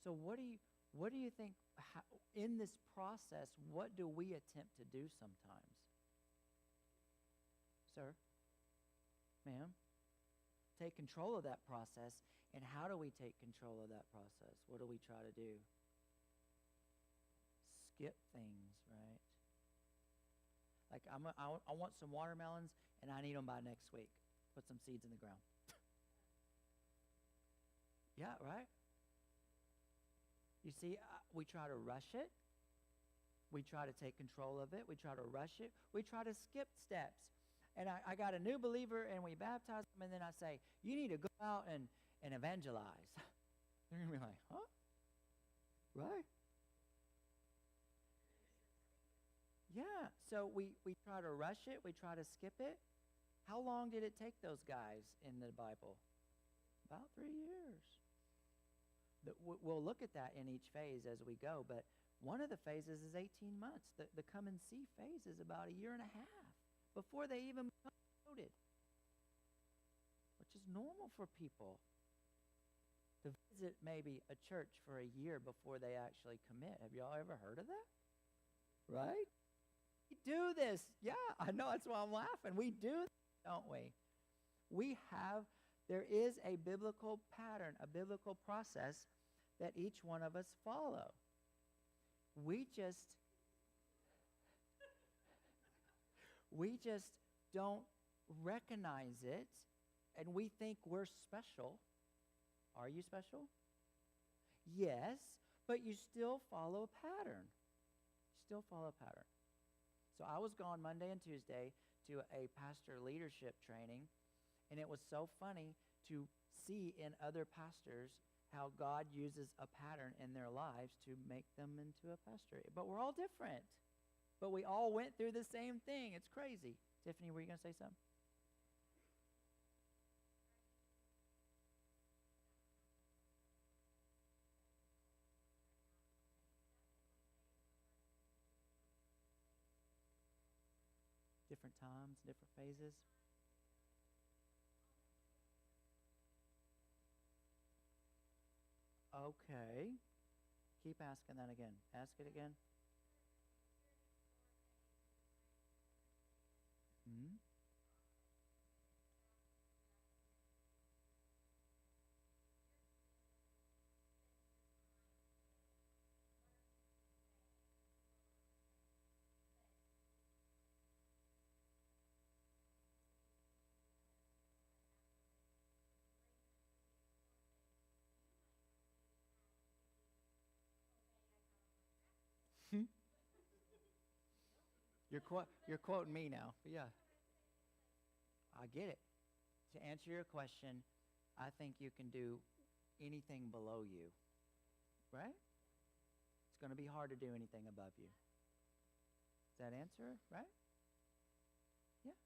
So what do you think in this process, what do we attempt to do sometimes? Sir? Ma'am? Take control of that process, and how do we take control of that process? What do we try to do? Skip things, right? Like I want some watermelons, and I need them by next week. Put some seeds in the ground. Yeah, right? You see, we try to rush it. We try to take control of it. We try to rush it. We try to skip steps. And I got a new believer, and we baptize them, and then I say, you need to go out and evangelize. They're going to be like, huh? Right? Yeah, so we try to rush it. We try to skip it. How long did it take those guys in the Bible? About 3 years. We'll look at that in each phase as we go, but one of the phases is 18 months. The come and see phase is about 1.5 years before they even become devoted, which is normal for people to visit maybe a church for 1 year before they actually commit. Have y'all ever heard of that? Right? We do this. Yeah, I know. That's why I'm laughing. We do this, don't we? There is a biblical pattern, a biblical process that each one of us follow. We just don't recognize it, and we think we're special. Are you special? Yes, but you still follow a pattern. So I was gone Monday and Tuesday to a pastor leadership training, and it was so funny to see in other pastors how God uses a pattern in their lives to make them into a pastor. But we're all different. But we all went through the same thing. It's crazy. Tiffany, were you going to say something? Different times, different phases. Okay. Keep asking that again. Ask it again. Hmm? You're quoting me now. But yeah, I get it. To answer your question, I think you can do anything below you, right? It's going to be hard to do anything above you. Does that answer it, right? Yeah.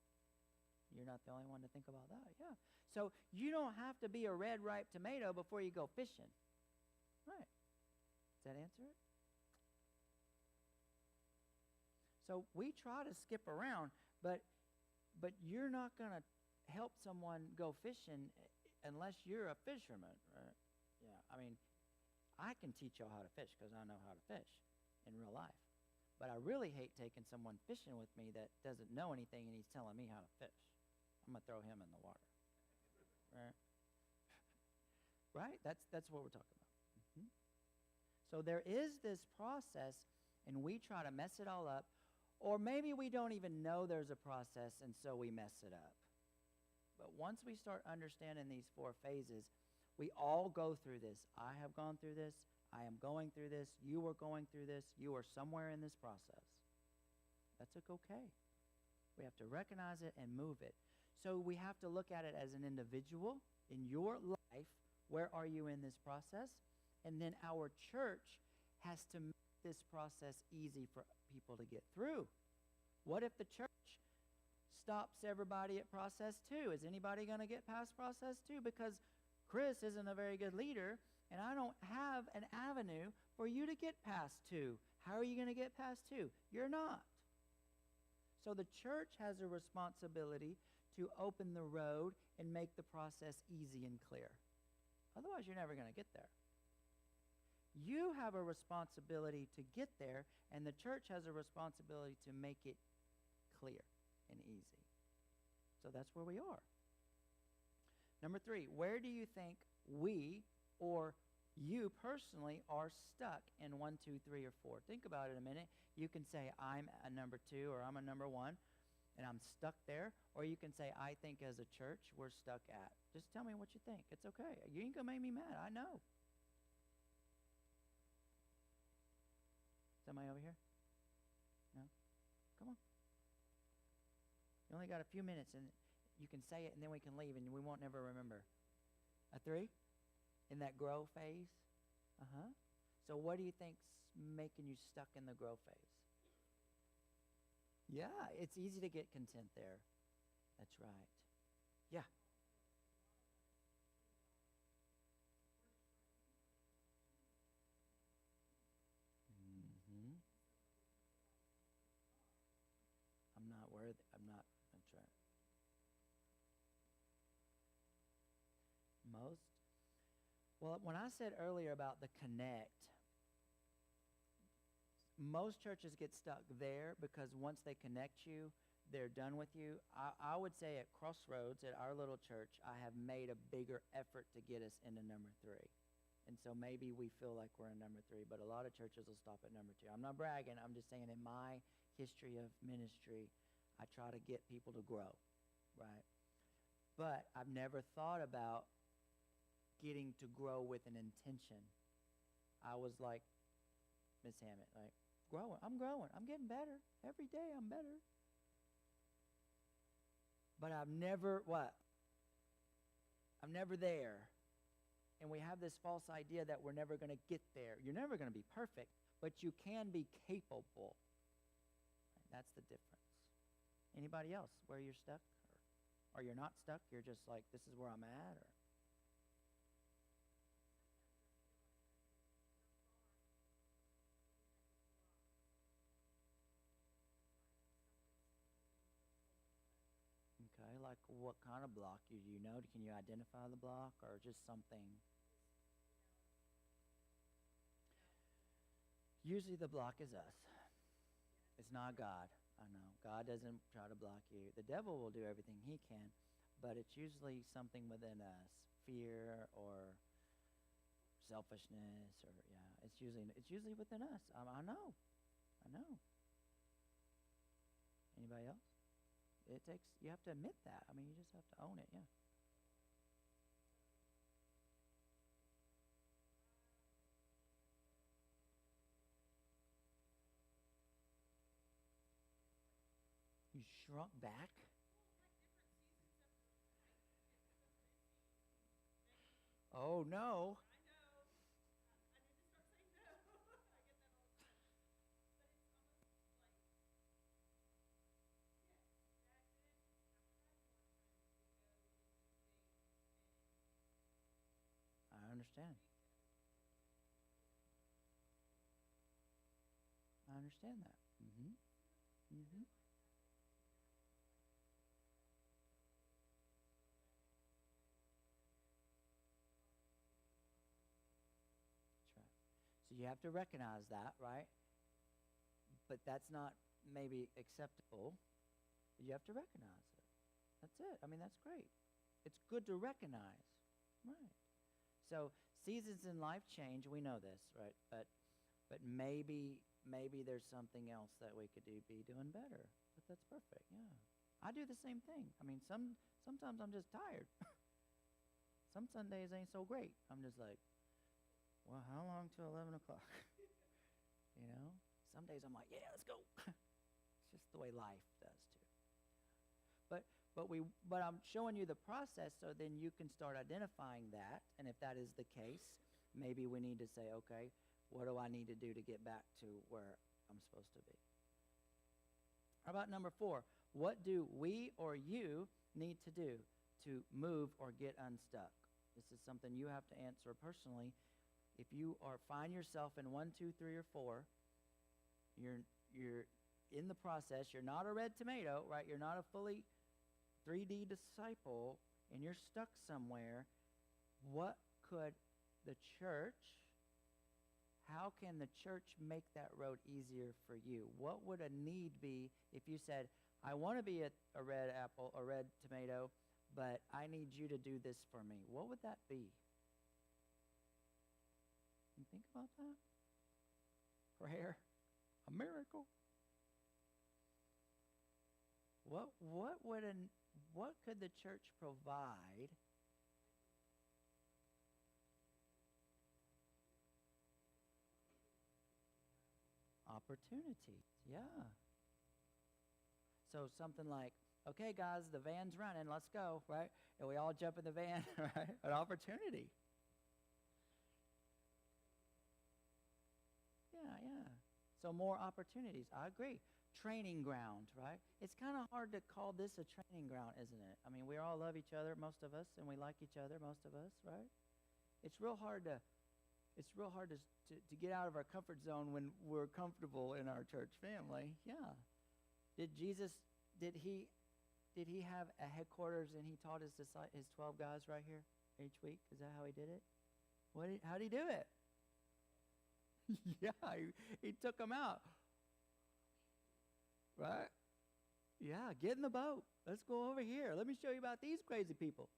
You're not the only one to think about that. Yeah. So you don't have to be a red ripe tomato before you go fishing. Right. Does that answer it? So we try to skip around, but you're not going to help someone go fishing unless you're a fisherman, right? Yeah. I mean, I can teach y'all how to fish because I know how to fish in real life. But I really hate taking someone fishing with me that doesn't know anything and he's telling me how to fish. I'm going to throw him in the water. Right? Right? That's what we're talking about. Mm-hmm. So there is this process, and we try to mess it all up, or maybe we don't even know there's a process, and so we mess it up. But once we start understanding these 4 phases, we all go through this. I have gone through this. I am going through this. You are going through this. You are somewhere in this process. That's okay. We have to recognize it and move it. So we have to look at it as an individual in your life. Where are you in this process? And then our church has to make this process easy for people to get through. What if the church stops everybody at process 2? Is anybody going to get past process 2? Because Chris isn't a very good leader, and I don't have an avenue for you to get past 2. How are you going to get past 2? You're not. So the church has a responsibility to open the road and make the process easy and clear. Otherwise, you're never going to get there. You have a responsibility to get there, and the church has a responsibility to make it clear and easy. So that's where we are. Number 3, where do you think we or you personally are stuck in 1, 2, 3, or 4? Think about it a minute. You can say, I'm a number 2 or I'm a number 1, and I'm stuck there. Or you can say, I think as a church we're stuck at. Just tell me what you think. It's okay. You ain't going to make me mad. I know. Somebody over here? No? Come on. You only got a few minutes, and you can say it, and then we can leave, and we won't never remember. A 3? In that grow phase? Uh-huh. So what do you think's making you stuck in the grow phase? Yeah, it's easy to get content there. That's right. Yeah. Mm-hmm. I'm not worthy. I'm not. That's right. Most. Well, when I said earlier about the connect, most churches get stuck there because once they connect you, they're done with you. I would say at Crossroads, at our little church, I have made a bigger effort to get us into number 3. And so maybe we feel like we're in number 3, but a lot of churches will stop at number 2. I'm not bragging. I'm just saying in my history of ministry, I try to get people to grow, right? But I've never thought about getting to grow with an intention. I was like Miss Hammett, like, growing. I'm growing. I'm getting better. Every day I'm better. But I've never, what? I'm never there. And we have this false idea that we're never going to get there. You're never going to be perfect, but you can be capable. And that's the difference. Anybody else where you're stuck? Or you're not stuck? You're just like, this is where I'm at? Or okay, like what kind of block? Do you know? Can you identify the block or just something? Usually the block is us. It's not God. I know. God doesn't try to block you. The devil will do everything he can, but it's usually something within us. Fear or selfishness or it's usually within us. I know. Anybody else? You have to admit that. I mean, you just have to own it. Yeah. You shrunk back? Oh no. I understand. I understand that. Mhm. Mhm. That's right. So you have to recognize that, right? But that's not maybe acceptable. You have to recognize it. That's it. I mean, that's great. It's good to recognize. Right. So seasons in life change. We know this, right? But maybe there's something else that we could be doing better. But that's perfect. Yeah. I do the same thing. I mean, sometimes I'm just tired. Some Sundays ain't so great. I'm just like, well, how long till 11 o'clock? you know? Some days I'm like, yeah, let's go. It's just the way life does too. But but I'm showing you the process so then you can start identifying that. And if that is the case, maybe we need to say, okay, what do I need to do to get back to where I'm supposed to be? How about number 4? What do we or you need to do to move or get unstuck? This is something you have to answer personally. If you find yourself in 1, 2, 3, or 4, you're in the process. You're not a red tomato, right? You're not a fully 3D disciple, and you're stuck somewhere. What could the church? How can the church make that road easier for you? What would a need be if you said, I want to be a red apple, a red tomato, but I need you to do this for me? What would that be? You think about that? Prayer, a miracle. What could the church provide? Opportunity, yeah. So something like, okay, guys, the van's running, let's go, right? And we all jump in the van, right? An opportunity. Yeah. So more opportunities. I agree. Training ground, right? It's kind of hard to call this a training ground, isn't it? I mean, we all love each other, most of us, and we like each other, most of us, right? It's real hard to get out of our comfort zone when we're comfortable in our church family. Yeah. Did he have a headquarters and he taught his 12 guys right here each week? Is that how he did it? How did he do it? Yeah, he took them out. Right? Yeah, get in the boat. Let's go over here. Let me show you about these crazy people.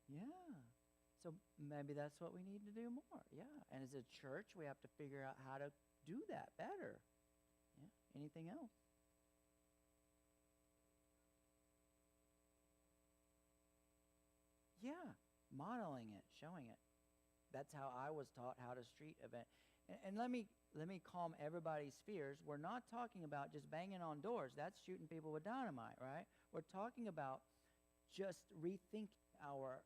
Yeah. So maybe that's what we need to do more. Yeah. And as a church, we have to figure out how to do that better. Yeah. Anything else? Yeah. Modeling it, showing it. That's how I was taught how to street event. And let me calm everybody's fears. We're not talking about just banging on doors. That's shooting people with dynamite, right? We're talking about just rethinking our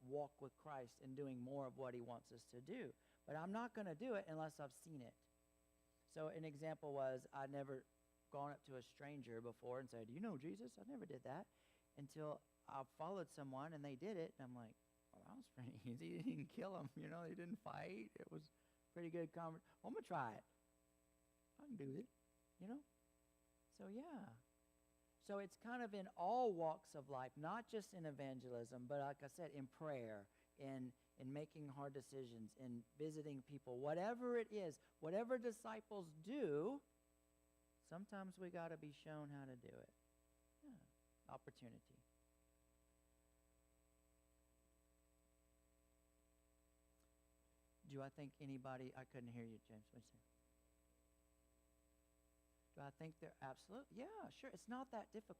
walk with Christ and doing more of what he wants us to do. But I'm not going to do it unless I've seen it. So an example was I'd never gone up to a stranger before and said, "You know Jesus?" I never did that until I followed someone and they did it. And I'm like, well, that was pretty easy. They didn't kill them. They didn't fight. It was pretty good conversation. I'm going to try it. I can do it, So, yeah. So it's kind of in all walks of life, not just in evangelism, but like I said, in prayer, in making hard decisions, in visiting people, whatever it is, whatever disciples do, sometimes we got to be shown how to do it. Yeah. Opportunity. Do I think anybody, I couldn't hear you, James. What'd you say? Do I think they're absolute? Yeah, sure. It's not that difficult.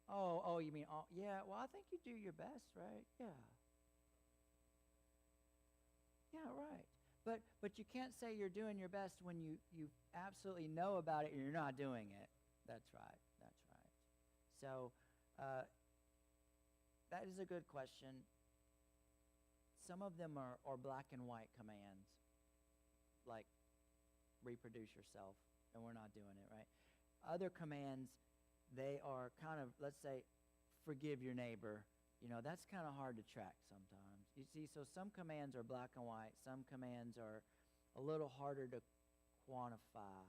Oh, you mean, yeah, well, I think you do your best, right? Yeah. Yeah, right. But you can't say you're doing your best when you absolutely know about it and you're not doing it. That's right. That's right. So that is a good question. Some of them are black and white commands, like reproduce yourself, and we're not doing it, right? Other commands, they are kind of, let's say, forgive your neighbor. You know, that's kind of hard to track sometimes. You see, so some commands are black and white. Some commands are a little harder to quantify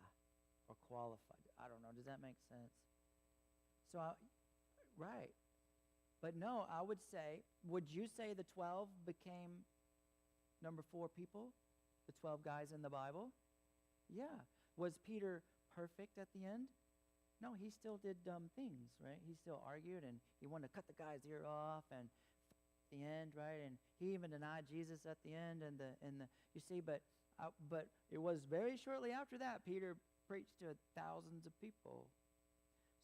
or qualify. I don't know. Does that make sense? So, right. But no, I would say, would you say the 12 became number 4 people? The 12 guys in the Bible? Yeah. Was Peter perfect at the end? No, he still did dumb things, right? He still argued, and he wanted to cut the guy's ear off, and at the end, right? And he even denied Jesus at the end, and the you see, but it was very shortly after that Peter preached to thousands of people.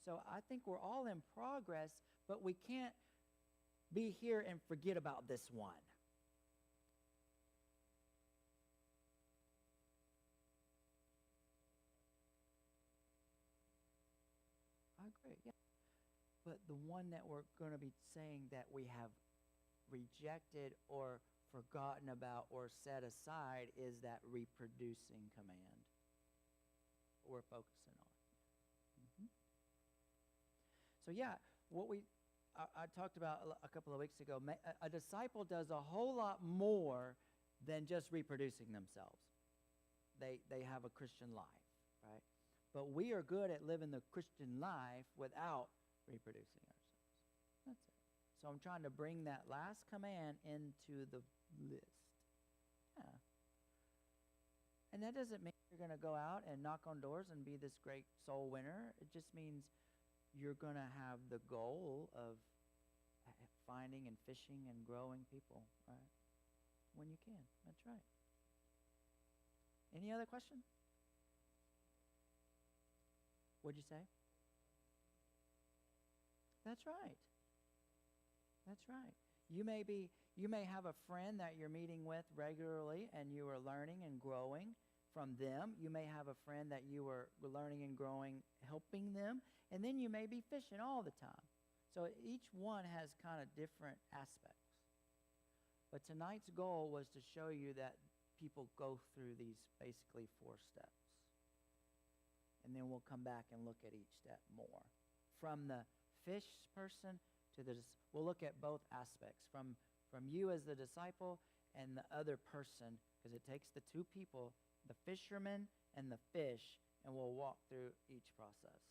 So I think we're all in progress, but we can't be here and forget about this one. I agree, yeah. But the one that we're going to be saying that we have rejected or forgotten about or set aside is that reproducing command we're focusing on. Mm-hmm. So yeah, what I talked about a couple of weeks ago, a disciple does a whole lot more than just reproducing themselves. They have a Christian life, right? But we are good at living the Christian life without reproducing ourselves. That's it. So I'm trying to bring that last command into the list. Yeah. And that doesn't mean you're going to go out and knock on doors and be this great soul winner. It just means you're going to have the goal of finding and fishing and growing people, right? When you can. That's right. Any other question? What'd you say? That's right. That's right. You may have a friend that you're meeting with regularly and you are learning and growing from them. You may have a friend that you are learning and growing, helping them, and then you may be fishing all the time. So each one has kind of different aspects. But tonight's goal was to show you that people go through these basically 4 steps. And then we'll come back and look at each step more. From the fish person to we'll look at both aspects. From you as the disciple and the other person, because it takes the 2 people, the fisherman and the fish, and we'll walk through each process.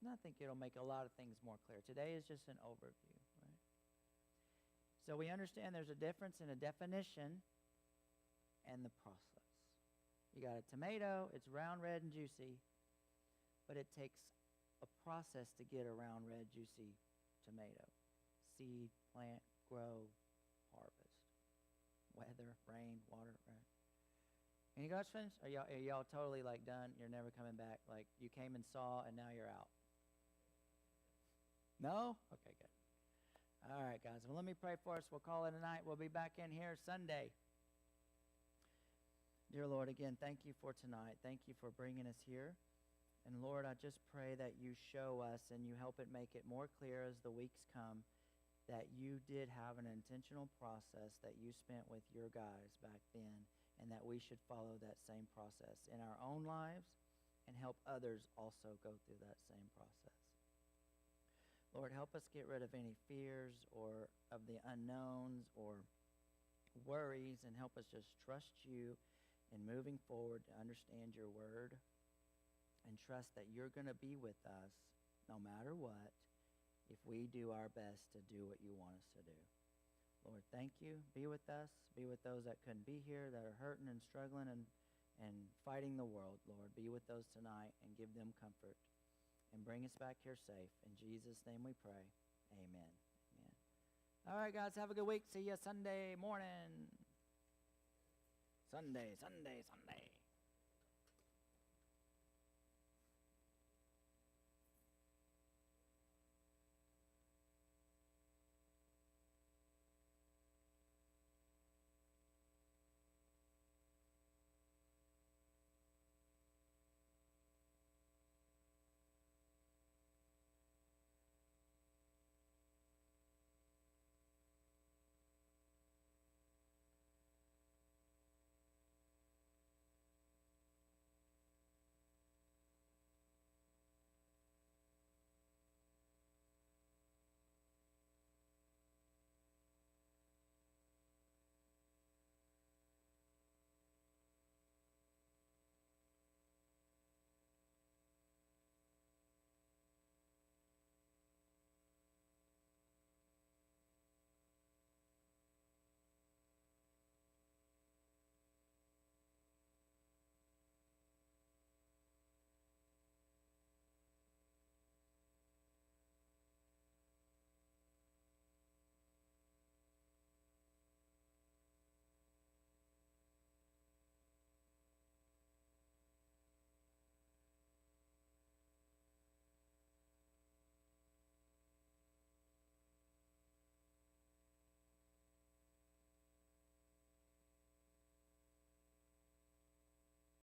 And I think it'll make a lot of things more clear. Today is just an overview, right? So we understand there's a difference in a definition and the process. You got a tomato, it's round, red, and juicy, but it takes a process to get a round, red, juicy tomato. Seed, plant, grow, harvest. Weather, rain, water, right? Any questions? Are y'all totally like done? You're never coming back? Like you came and saw and now you're out? No? Okay, good. All right, guys. Well, let me pray for us. We'll call it a night. We'll be back in here Sunday. Dear Lord, again, thank you for tonight. Thank you for bringing us here. And Lord, I just pray that you show us and you help it make it more clear as the weeks come that you did have an intentional process that you spent with your guys back then, and that we should follow that same process in our own lives and help others also go through that same process. Lord, help us get rid of any fears or of the unknowns or worries, and help us just trust you in moving forward to understand your word and trust that you're going to be with us no matter what if we do our best to do what you want us to do. Lord, thank you. Be with us. Be with those that couldn't be here, that are hurting and struggling and fighting the world, Lord. Be with those tonight and give them comfort. And bring us back here safe. In Jesus' name we pray. Amen. Amen. All right, guys, have a good week. See you Sunday morning. Sunday.